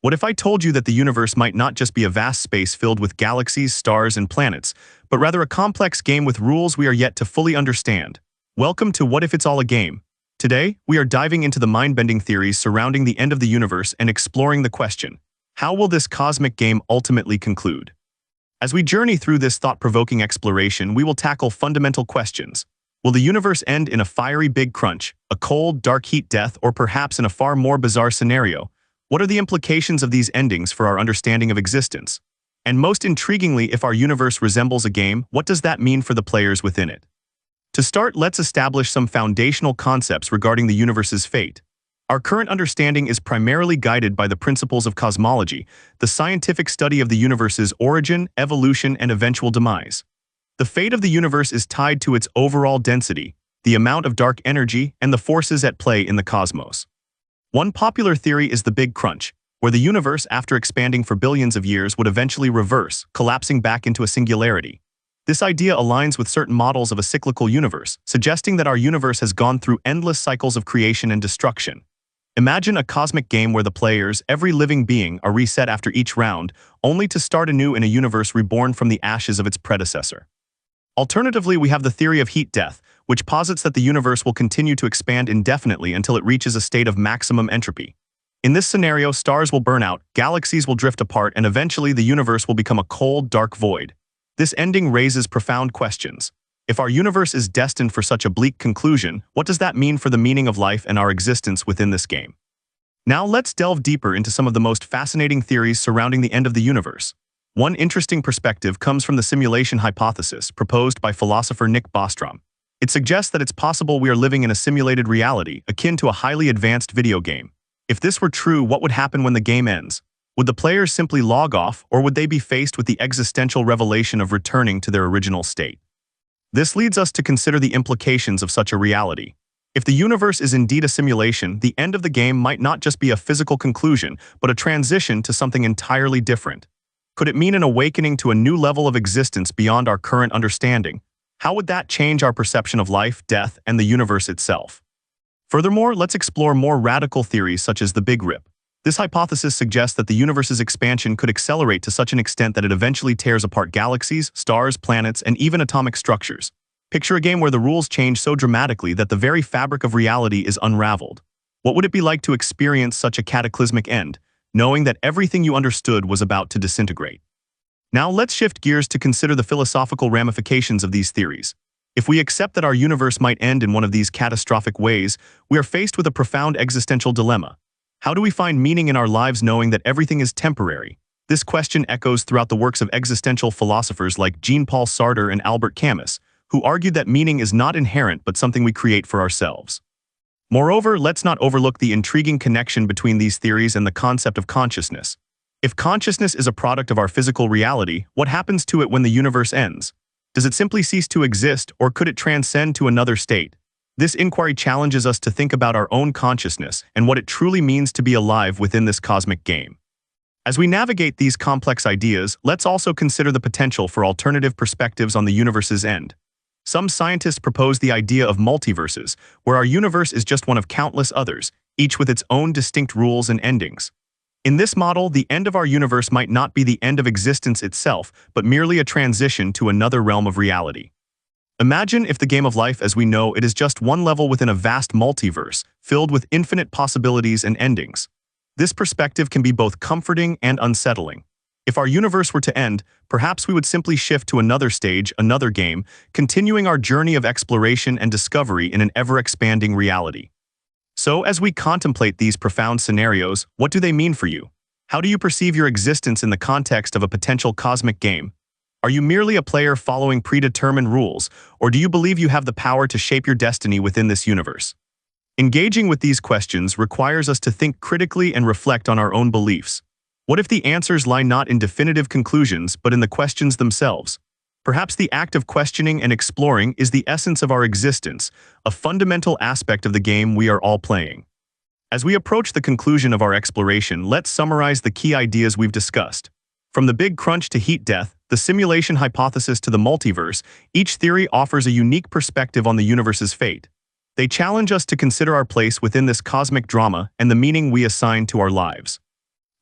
What if I told you that the universe might not just be a vast space filled with galaxies, stars, and planets, but rather a complex game with rules we are yet to fully understand? Welcome to What If It's All a Game? Today, we are diving into the mind-bending theories surrounding the end of the universe and exploring the question, how will this cosmic game ultimately conclude? As we journey through this thought-provoking exploration, we will tackle fundamental questions. Will the universe end in a fiery big crunch, a cold, dark heat death, or perhaps in a far more bizarre scenario? What are the implications of these endings for our understanding of existence? And most intriguingly, if our universe resembles a game, what does that mean for the players within it? To start, let's establish some foundational concepts regarding the universe's fate. Our current understanding is primarily guided by the principles of cosmology, the scientific study of the universe's origin, evolution, and eventual demise. The fate of the universe is tied to its overall density, the amount of dark energy, and the forces at play in the cosmos. One popular theory is the Big Crunch, where the universe, after expanding for billions of years, would eventually reverse, collapsing back into a singularity. This idea aligns with certain models of a cyclical universe, suggesting that our universe has gone through endless cycles of creation and destruction. Imagine a cosmic game where the players, every living being, are reset after each round, only to start anew in a universe reborn from the ashes of its predecessor. Alternatively, we have the theory of heat death, which posits that the universe will continue to expand indefinitely until it reaches a state of maximum entropy. In this scenario, stars will burn out, galaxies will drift apart, and eventually the universe will become a cold, dark void. This ending raises profound questions. If our universe is destined for such a bleak conclusion, what does that mean for the meaning of life and our existence within this game? Now let's delve deeper into some of the most fascinating theories surrounding the end of the universe. One interesting perspective comes from the simulation hypothesis proposed by philosopher Nick Bostrom. It suggests that it's possible we are living in a simulated reality, akin to a highly advanced video game. If this were true, what would happen when the game ends? Would the players simply log off, or would they be faced with the existential revelation of returning to their original state? This leads us to consider the implications of such a reality. If the universe is indeed a simulation, the end of the game might not just be a physical conclusion, but a transition to something entirely different. Could it mean an awakening to a new level of existence beyond our current understanding? How would that change our perception of life, death, and the universe itself? Furthermore, let's explore more radical theories such as the Big Rip. This hypothesis suggests that the universe's expansion could accelerate to such an extent that it eventually tears apart galaxies, stars, planets, and even atomic structures. Picture a game where the rules change so dramatically that the very fabric of reality is unraveled. What would it be like to experience such a cataclysmic end, knowing that everything you understood was about to disintegrate? Now let's shift gears to consider the philosophical ramifications of these theories. If we accept that our universe might end in one of these catastrophic ways, we are faced with a profound existential dilemma. How do we find meaning in our lives knowing that everything is temporary? This question echoes throughout the works of existential philosophers like Jean-Paul Sartre and Albert Camus, who argued that meaning is not inherent but something we create for ourselves. Moreover, let's not overlook the intriguing connection between these theories and the concept of consciousness. If consciousness is a product of our physical reality, what happens to it when the universe ends? Does it simply cease to exist, or could it transcend to another state? This inquiry challenges us to think about our own consciousness and what it truly means to be alive within this cosmic game. As we navigate these complex ideas, let's also consider the potential for alternative perspectives on the universe's end. Some scientists propose the idea of multiverses, where our universe is just one of countless others, each with its own distinct rules and endings. In this model, the end of our universe might not be the end of existence itself, but merely a transition to another realm of reality. Imagine if the game of life as we know it is just one level within a vast multiverse, filled with infinite possibilities and endings. This perspective can be both comforting and unsettling. If our universe were to end, perhaps we would simply shift to another stage, another game, continuing our journey of exploration and discovery in an ever-expanding reality. So, as we contemplate these profound scenarios, what do they mean for you? How do you perceive your existence in the context of a potential cosmic game? Are you merely a player following predetermined rules, or do you believe you have the power to shape your destiny within this universe? Engaging with these questions requires us to think critically and reflect on our own beliefs. What if the answers lie not in definitive conclusions, but in the questions themselves? Perhaps the act of questioning and exploring is the essence of our existence, a fundamental aspect of the game we are all playing. As we approach the conclusion of our exploration, let's summarize the key ideas we've discussed. From the Big Crunch to heat death, the simulation hypothesis to the multiverse, each theory offers a unique perspective on the universe's fate. They challenge us to consider our place within this cosmic drama and the meaning we assign to our lives.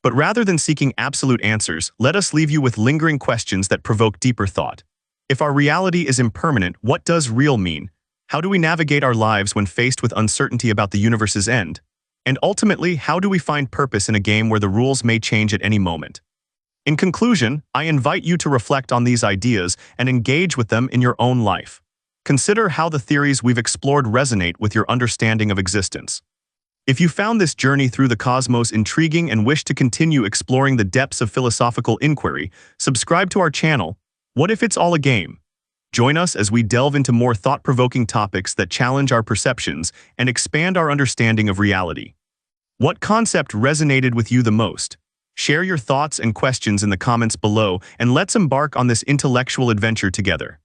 But rather than seeking absolute answers, let us leave you with lingering questions that provoke deeper thought. If our reality is impermanent, what does real mean? How do we navigate our lives when faced with uncertainty about the universe's end? And ultimately, how do we find purpose in a game where the rules may change at any moment? In conclusion, I invite you to reflect on these ideas and engage with them in your own life. Consider how the theories we've explored resonate with your understanding of existence. If you found this journey through the cosmos intriguing and wish to continue exploring the depths of philosophical inquiry, subscribe to our channel, What If It's All a Game? Join us as we delve into more thought-provoking topics that challenge our perceptions and expand our understanding of reality. What concept resonated with you the most? Share your thoughts and questions in the comments below, and let's embark on this intellectual adventure together.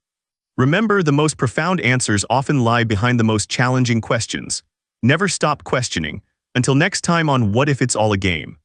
Remember, the most profound answers often lie behind the most challenging questions. Never stop questioning. Until next time on What If It's All a Game?